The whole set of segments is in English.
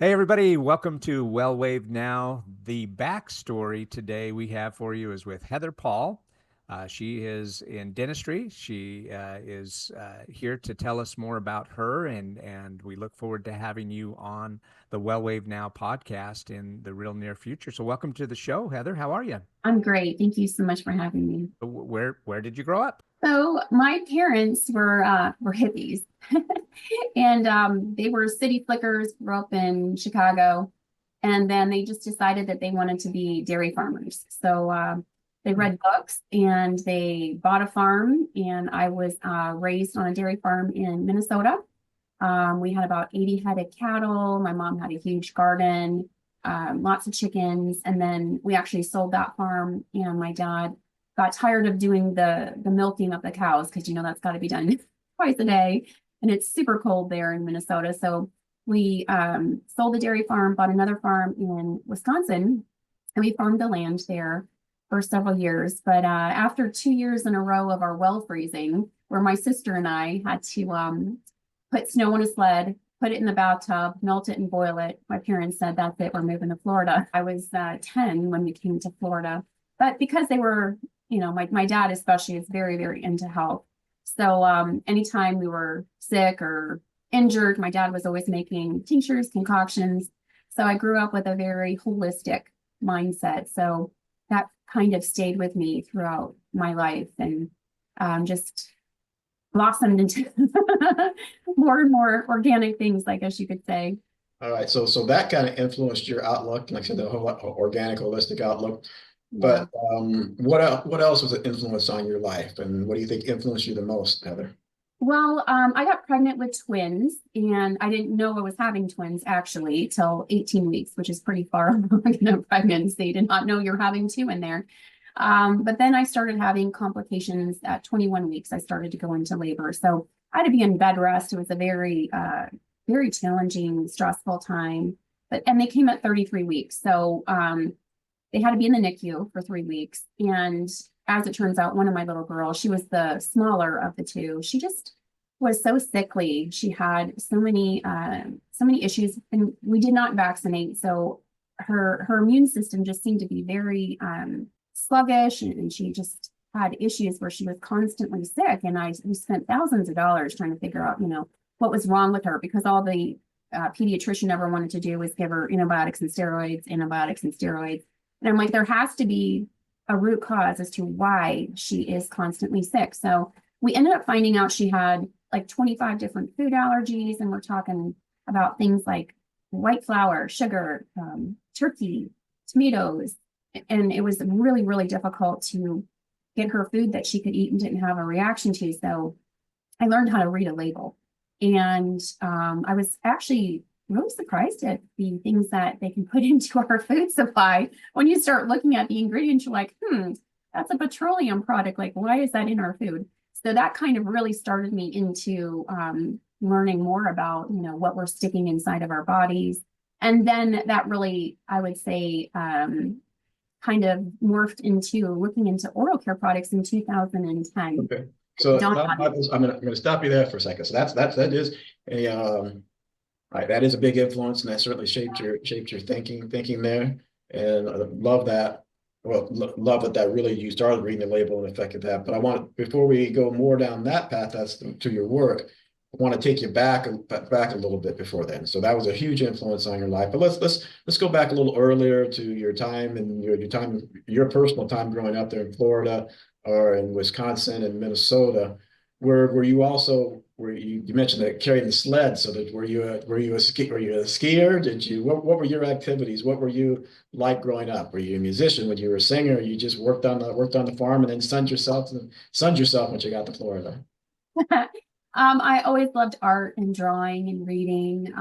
Hey, everybody, welcome to WellWaveNOW. The backstory today we have for you is with Heather Paul. She is in dentistry. She is here to tell us more about her, and we look forward to having you on the WellWaveNOW podcast in the real near future. So, welcome to the show, Heather. How are you? I'm great. Thank you so much for having me. Where did you grow up? So my parents were hippies, and they were city flickers. Grew up in Chicago, and then they just decided that they wanted to be dairy farmers. So they read books and they bought a farm, and I was raised on a dairy farm in Minnesota. We had about 80 head of cattle. My mom had a huge garden, lots of chickens. And then we actually sold that farm. And my dad got tired of doing the milking of the cows because, that's got to be done twice a day. And it's super cold there in Minnesota. So we sold the dairy farm, bought another farm in Wisconsin, and we farmed the land there for several years. But after 2 years in a row of our well freezing, where my sister and I had to put snow on a sled, put it in the bathtub, melt it and boil it. My parents said, that's it, we're moving to Florida. I was 10 when we came to Florida. But because they were, my dad especially is very, very into health. So anytime we were sick or injured, my dad was always making tinctures, concoctions. So I grew up with a very holistic mindset. So that kind of stayed with me throughout my life and just blossomed into more and more organic things, I guess you could say. All right, so that kind of influenced your outlook, like I said, the whole organic, holistic outlook. Yeah. But what else was an influence on your life, and what do you think influenced you the most, Heather? Well, I got pregnant with twins, and I didn't know I was having twins actually till 18 weeks, which is pretty far along in a pregnancy to not know you're having two in there. But then I started having complications at 21 weeks. I started to go into labor. So I had to be in bed rest. It was a very, very challenging, stressful time. And they came at 33 weeks. So they had to be in the NICU for 3 weeks. And as it turns out, one of my little girls, she was the smaller of the two. She just was so sickly. She had so many issues, and we did not vaccinate. So her immune system just seemed to be very sluggish, and she just had issues where she was constantly sick. And we spent thousands of dollars trying to figure out, what was wrong with her, because all the pediatrician ever wanted to do was give her antibiotics and steroids, antibiotics and steroids. And I'm like, there has to be a root cause as to why she is constantly sick. So we ended up finding out she had like 25 different food allergies. And we're talking about things like white flour, sugar, turkey, tomatoes. And it was really, really difficult to get her food that she could eat and didn't have a reaction to. So I learned how to read a label. And I was actually really surprised at the things that they can put into our food supply. When you start looking at the ingredients, you're like, that's a petroleum product. Like, why is that in our food? So that kind of really started me into learning more about, what we're sticking inside of our bodies. And then that really, I would say, kind of morphed into looking into oral care products in 2010. Okay, so Don't I'm gonna stop you there for a second. So that is a right, that is a big influence, and that certainly shaped your thinking there. And I love that. Well, love that really you started reading the label and affected that. But I want, before we go more down that path, that's to your work, I want to take you back a little bit before then. So that was a huge influence on your life. But let's go back a little earlier to your time and your personal time growing up there in Florida or in Wisconsin and Minnesota. Were you also, you mentioned that carrying the sled? So that were you a skier? What were your activities? What were you like growing up? Were you a musician? Were you a singer? Or you just worked on the farm and then sunned yourself when you got to Florida? I always loved art and drawing and reading.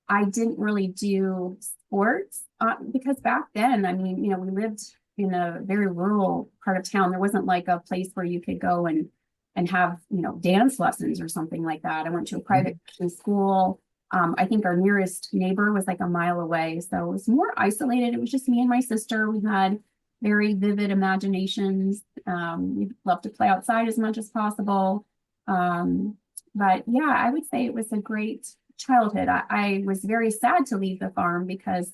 I didn't really do sports because back then, I mean, we lived in a very rural part of town. There wasn't like a place where you could go and have, dance lessons or something like that. I went to a private school. I think our nearest neighbor was like a mile away. So it was more isolated. It was just me and my sister. We had very vivid imaginations. We loved to play outside as much as possible. But yeah, I would say it was a great childhood. I was very sad to leave the farm because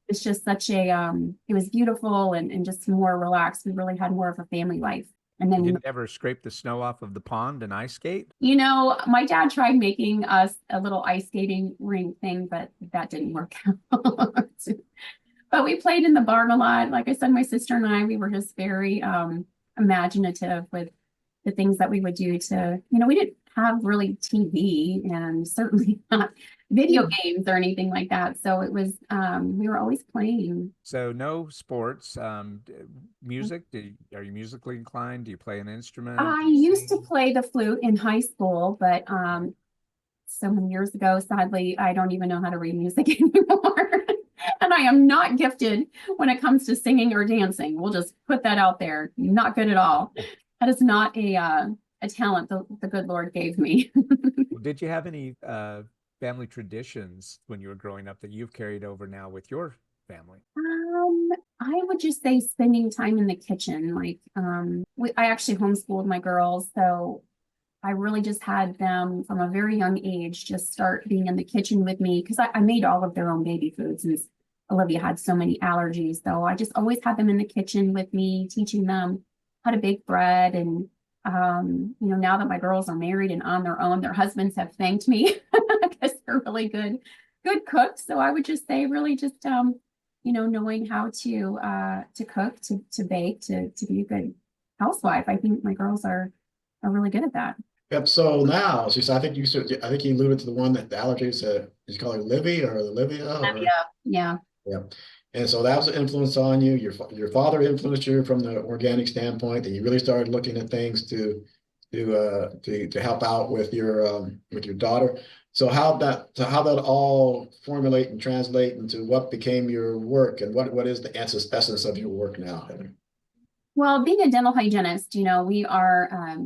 it's just such a, it was beautiful and just more relaxed. We really had more of a family life. And then, You didn't ever scrape the snow off of the pond and ice skate? you know, my dad tried making us a little ice skating rink thing, but that didn't work out. But we played in the barn a lot. Like I said, my sister and I, we were just very imaginative with the things that we would do to, you know, we didn't have really TV and certainly not video games or anything like that. So it was, we were always playing. So no sports, music. Are you musically inclined? Do you play an instrument? I Do you used to sing? play the flute in high school, but so many years ago, sadly, I don't even know how to read music anymore. And I am not gifted when it comes to singing or dancing. We'll just put that out there. Not good at all. That is not a talent the good Lord gave me. Well, did you have any family traditions when you were growing up that you've carried over now with your family? I would just say spending time in the kitchen. Like, I actually homeschooled my girls, so I really just had them from a very young age just start being in the kitchen with me because I made all of their own baby food since Olivia had so many allergies. So I just always had them in the kitchen with me, teaching them how to bake bread. And, you know, now that my girls are married and on their own, their husbands have thanked me because they're really good cooks. So I would just say really just, you know, knowing how to cook, to bake, to be a good housewife. I think my girls are really good at that. Yep. So now, so I think I think you alluded to the one that the allergies, did you call her Livy or Olivia? Or, Yeah. yeah. And so that was an influence on you. Your father influenced you from the organic standpoint, and you really started looking at things to help out with your daughter. So how that all formulate and translate into what became your work, and what is the essence of your work now, Heather? Well, being a dental hygienist, you know, we are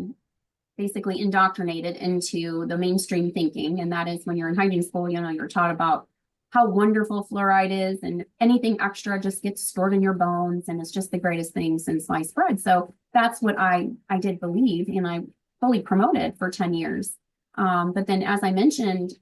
basically indoctrinated into the mainstream thinking. And that is when you're in hygiene school, you know, you're taught about how wonderful fluoride is and anything extra just gets stored in your bones. And it's just the greatest thing since sliced bread. So that's what I did believe, and I fully promoted for 10 years. But then, as I mentioned,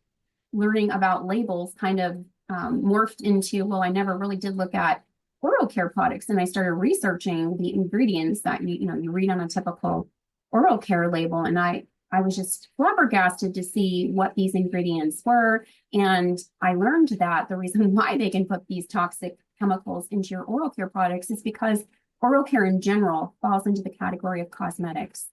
learning about labels kind of morphed into, well, I never really did look at oral care products. And I started researching the ingredients that you read on a typical oral care label. And I was just flabbergasted to see what these ingredients were. And I learned that the reason why they can put these toxic chemicals into your oral care products is because oral care in general falls into the category of cosmetics.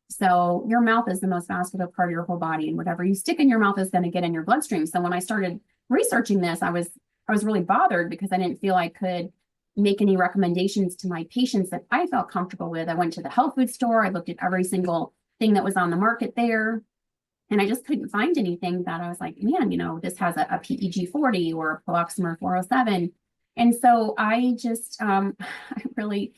So your mouth is the most vascular part of your whole body, and whatever you stick in your mouth is going to get in your bloodstream. So when I started researching this, I was really bothered because I didn't feel I could make any recommendations to my patients that I felt comfortable with. I went to the health food store. I looked at every single thing that was on the market there, and I just couldn't find anything that I was like, man, you know, this has a PEG 40 or a Poloxamer 407. And so I just, I really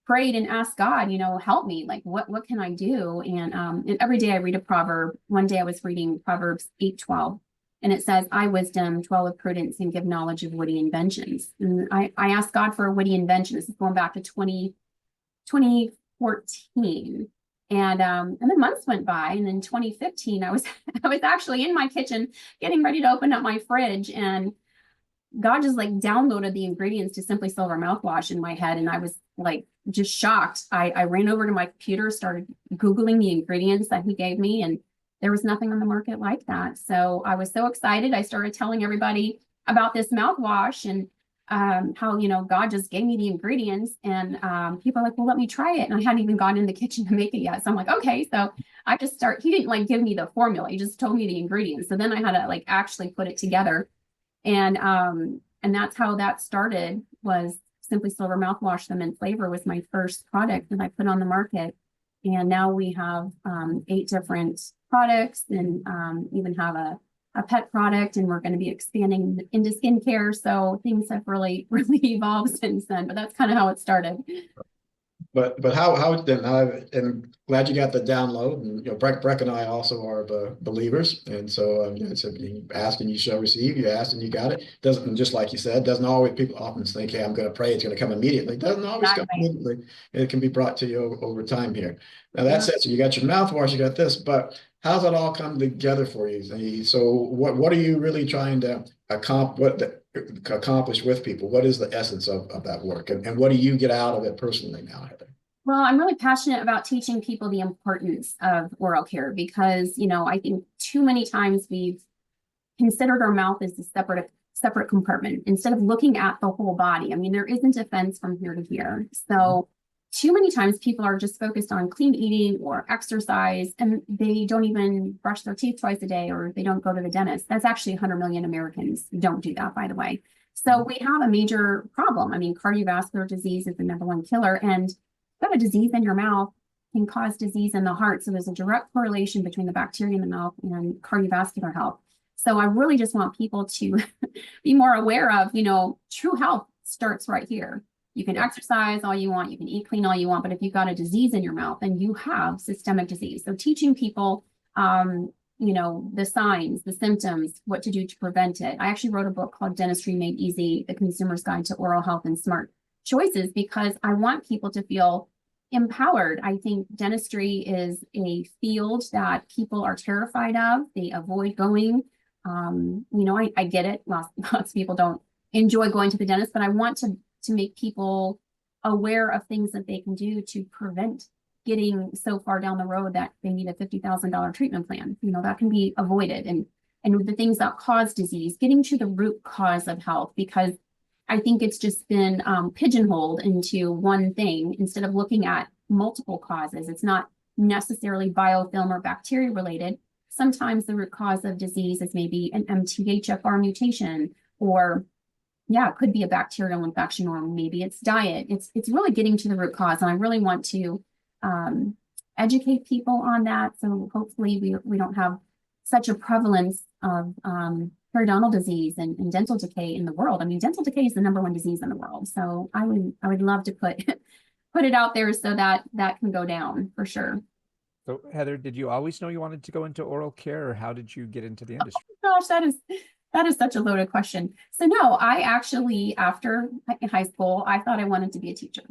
prayed and asked God, you know, help me, like, what can I do? And every day I read a proverb. One day I was reading Proverbs 8:12. And it says, I wisdom, dwell with prudence, and give knowledge of witty inventions. And I asked God for a witty invention. This is going back to 2014. And then months went by. And in 2015, I was actually in my kitchen getting ready to open up my fridge. And God just like downloaded the ingredients to Simply Silver mouthwash in my head. And I was like just shocked. I ran over to my computer, started Googling the ingredients that he gave me, and there was nothing on the market like that. So I was so excited. I started telling everybody about this mouthwash and how, you know, God just gave me the ingredients, and people are like, well, let me try it. And I hadn't even gone in the kitchen to make it yet. So I'm like, okay. So I just he didn't like give me the formula. He just told me the ingredients. So then I had to like actually put it together. And that's how that started, was Simply Silver mouthwash. The mint flavor was my first product that I put on the market. And now we have 8 different products, and even have a pet product, and we're going to be expanding into skincare. So things have really evolved since then, but that's kind of how it started. But how then and glad you got the download, and Breck and I also are believers, and so it's you ask and you shall receive, you ask and you got it. Doesn't, just like you said, doesn't always, people often think, hey, I'm going to pray, it's going to come immediately. It doesn't always come Exactly. immediately. It can be brought to you over time here. Now Yeah. that's it. So you got your mouthwash, you got this, but how's that all come together for you? So what are you really trying to accomplish with people? What is the essence of that work, and what do you get out of it personally now, Heather? Well, I'm really passionate about teaching people the importance of oral care because, I think too many times we've considered our mouth as a separate compartment instead of looking at the whole body. I mean, there isn't a fence from here to here. So too many times people are just focused on clean eating or exercise, and they don't even brush their teeth twice a day, or they don't go to the dentist. That's actually 100 million Americans don't do that, by the way. So we have a major problem. I mean, cardiovascular disease is the #1 killer, and got a disease in your mouth can cause disease in the heart. So there's a direct correlation between the bacteria in the mouth and cardiovascular health. So I really just want people to be more aware of, true health starts right here. You can exercise all you want, you can eat clean all you want, but if you've got a disease in your mouth, then you have systemic disease. So teaching people, the signs, the symptoms, what to do to prevent it. I actually wrote a book called Dentistry Made Easy, The Consumer's Guide to Oral Health and Smart Choices, because I want people to feel empowered. I think dentistry is a field that people are terrified of. They avoid going. I get it. Lots of people don't enjoy going to the dentist, but I want to make people aware of things that they can do to prevent getting so far down the road that they need a $50,000 treatment plan. That can be avoided. And the things that cause disease, getting to the root cause of health, because I think it's just been pigeonholed into one thing instead of looking at multiple causes. It's not necessarily biofilm or bacteria related. Sometimes the root cause of disease is maybe an MTHFR mutation, or it could be a bacterial infection, or maybe it's diet. It's really getting to the root cause, and I really want to educate people on that. So hopefully we don't have such a prevalence of periodontal disease and dental decay in the world. I mean, dental decay is the #1 disease in the world. So I would love to put it out there so that can go down for sure. So Heather, did you always know you wanted to go into oral care, or how did you get into the industry? Oh, gosh, that is such a loaded question. So no, I actually, after high school, I thought I wanted to be a teacher.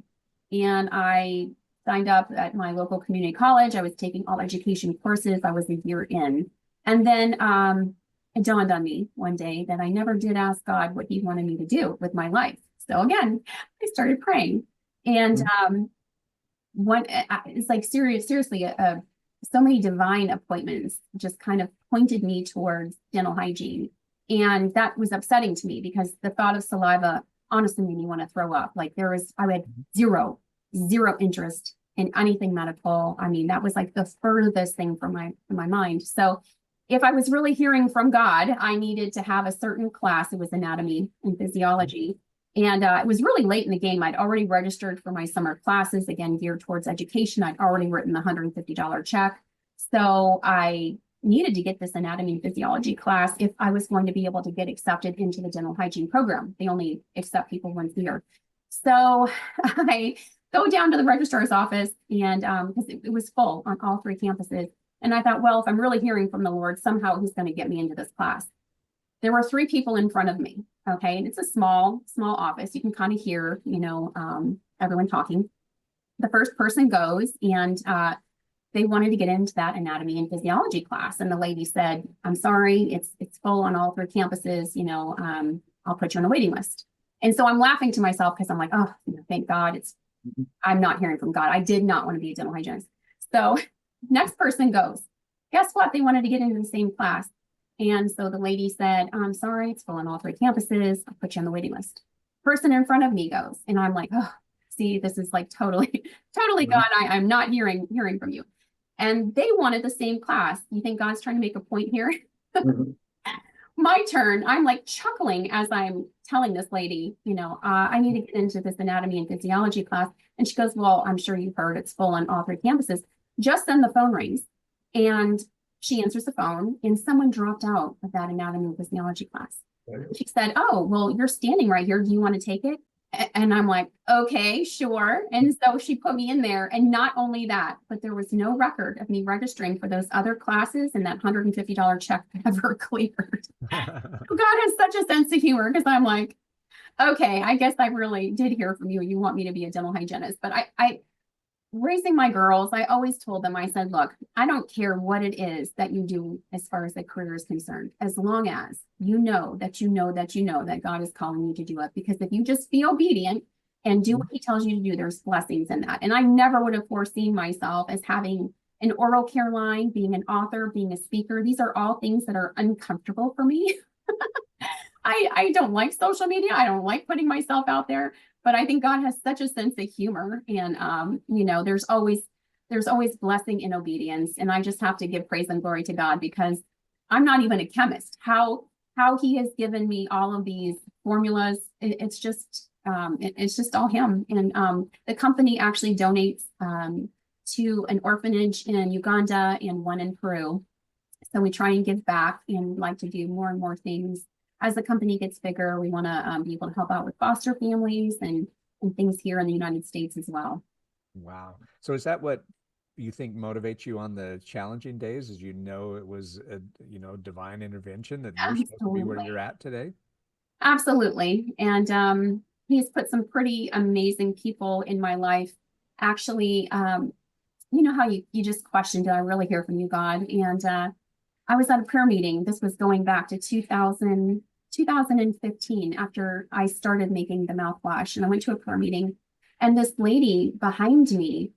And I signed up at my local community college. I was taking all education courses. I was a year in. And then it dawned on me one day that I never did ask God what he wanted me to do with my life. So again, I started praying. And it's like seriously, so many divine appointments just kind of pointed me towards dental hygiene. And that was upsetting to me because the thought of saliva honestly made me want to throw up. Like I had zero interest in anything medical. I mean, that was like the furthest thing from my mind. So if I was really hearing from God, I needed to have a certain class. It was anatomy and physiology. And it was really late in the game. I'd already registered for my summer classes, again, geared towards education. I'd already written the $150 check. So I needed to get this anatomy and physiology class if I was going to be able to get accepted into the dental hygiene program. They only accept people once a year. So I go down to the registrar's office, and because it was full on all 3 campuses. And I thought, well, if I'm really hearing from the Lord, somehow he's going to get me into this class. There were 3 people in front of me. Okay. And it's a small office. You can kind of hear, everyone talking. The first person goes, and they wanted to get into that anatomy and physiology class. And the lady said, I'm sorry, it's full on all 3 campuses. I'll put you on a waiting list. And so I'm laughing to myself because I'm like, oh, thank God I'm not hearing from God. I did not want to be a dental hygienist. So next person goes. Guess what? They wanted to get into the same class. And so the lady said, I'm sorry, it's full on all 3 campuses. I'll put you on the waiting list. Person in front of me goes. And I'm like, oh, see, this is like totally God. I'm not hearing from you. And they wanted the same class. You think God's trying to make a point here? My turn. I'm like chuckling as I'm telling this lady, I need to get into this anatomy and physiology class. And she goes, well, I'm sure you've heard it's full on all 3 campuses. Just then the phone rings, and she answers the phone, and someone dropped out of that anatomy and physiology class. She said, oh, well, you're standing right here. Do you want to take it? And I'm like, okay, sure. And so she put me in there. And not only that, but there was no record of me registering for those other classes, and that $150 check ever cleared. God has such a sense of humor, because I'm like, okay, I guess I really did hear from you. You want me to be a dental hygienist. But I raising my girls, I always told them, I said, look, I don't care what it is that you do as far as the career is concerned, as long as you know that you know that you know that God is calling you to do it. Because if you just be obedient and do what he tells you to do, there's blessings in that. And I never would have foreseen myself as having an oral care line, being an author, being a speaker. These are all things that are uncomfortable for me. I don't like social media. I don't like putting myself out there, but I think God has such a sense of humor, and there's always blessing in obedience, and I just have to give praise and glory to God, because I'm not even a chemist. How he has given me all of these formulas, it's just all him. And the company actually donates to an orphanage in Uganda and one in Peru. So we try and give back and like to do more and more things. As the company gets bigger, we want to be able to help out with foster families and things here in the United States as well. Wow. So is that what you think motivates you on the challenging days? Is it was a divine intervention that you're supposed to be where you're at today? Absolutely. And he's put some pretty amazing people in my life. Actually, you know how you just questioned, did I really hear from you, God? And I was at a prayer meeting. This was going back to 2015, after I started making the mouthwash. And I went to a prayer meeting, and this lady behind me,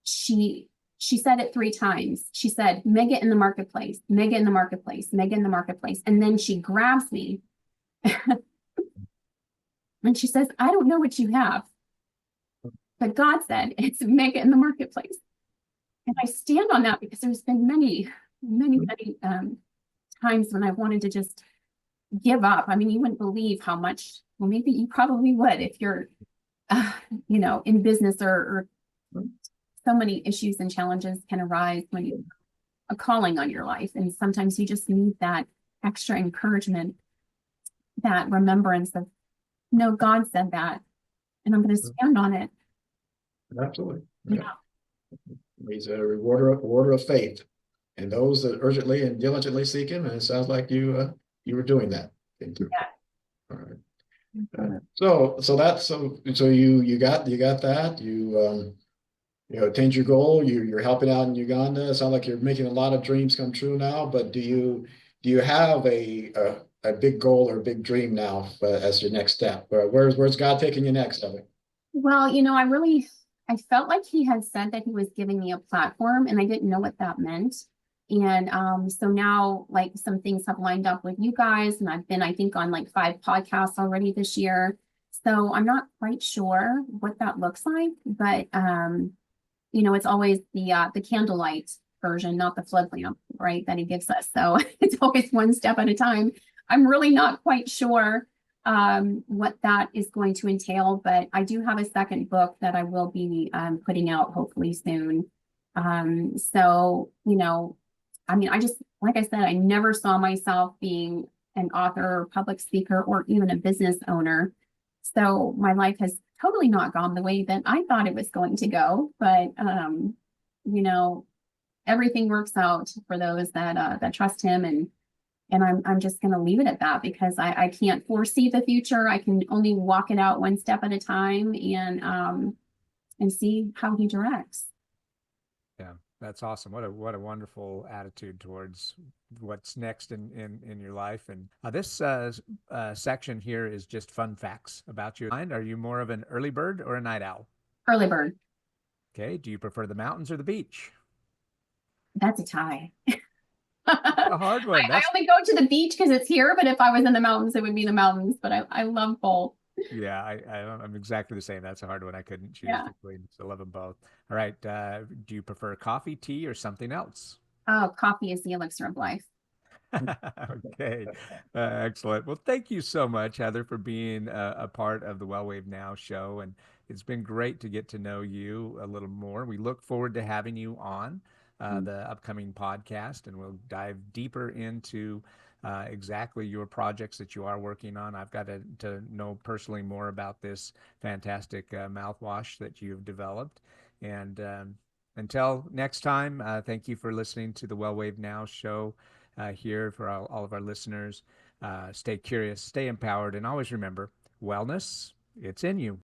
she said it 3 times. She said, "Mega in the marketplace, mega in the marketplace, mega in the marketplace." And then she grabs me and she says, "I don't know what you have, but God said it's mega in the marketplace." And I stand on that, because there's been many times when I wanted to just give up. I mean, you wouldn't believe how much, well, maybe you probably would if you're, in business, or so many issues and challenges can arise when you a calling on your life. And sometimes you just need that extra encouragement, that remembrance of, no, God said that, and I'm going to stand on it. Absolutely. Yeah. He's a rewarder of faith, and those that urgently and diligently seek him. And it sounds like you were doing that. Thank you. Yeah. All right. So you got that. You attained your goal. You're helping out in Uganda. It sounds like you're making a lot of dreams come true now. But do you have a big goal or a big dream now as your next step? Where's God taking you next, Heather? Well, I felt like he had said that he was giving me a platform, and I didn't know what that meant. And so now, like, some things have lined up with you guys, and I've been, I think, on like 5 podcasts already this year. So I'm not quite sure what that looks like, but it's always the candlelight version, not the flood lamp, right, that he gives us. So it's always one step at a time. I'm really not quite sure what that is going to entail, but I do have a second book that I will be putting out hopefully soon. So, I mean, I just, like I said, I never saw myself being an author or public speaker or even a business owner. So my life has totally not gone the way that I thought it was going to go. But, everything works out for those that trust him. And I'm just going to leave it at that, because I can't foresee the future. I can only walk it out one step at a time, and see how he directs. Yeah, that's awesome. What a wonderful attitude towards what's next in your life. And this section here is just fun facts about you. Are you more of an early bird or a night owl? Early bird. Okay. Do you prefer the mountains or the beach? That's a tie. A hard one. I only go to the beach because it's here, but if I was in the mountains, it would be the mountains. But I love both. Yeah, I'm exactly the same. That's a hard one. I couldn't choose between. So I love them both. All right. Do you prefer coffee, tea, or something else? Oh, coffee is the elixir of life. Okay. Excellent. Well, thank you so much, Heather, for being a part of the WellWaveNOW show. And it's been great to get to know you a little more. We look forward to having you on the upcoming podcast, and we'll dive deeper into exactly your projects that you are working on. I've got to know personally more about this fantastic mouthwash that you've developed. And until next time, thank you for listening to the WellWave Now show here for all of our listeners. Stay curious, stay empowered, and always remember, wellness, it's in you.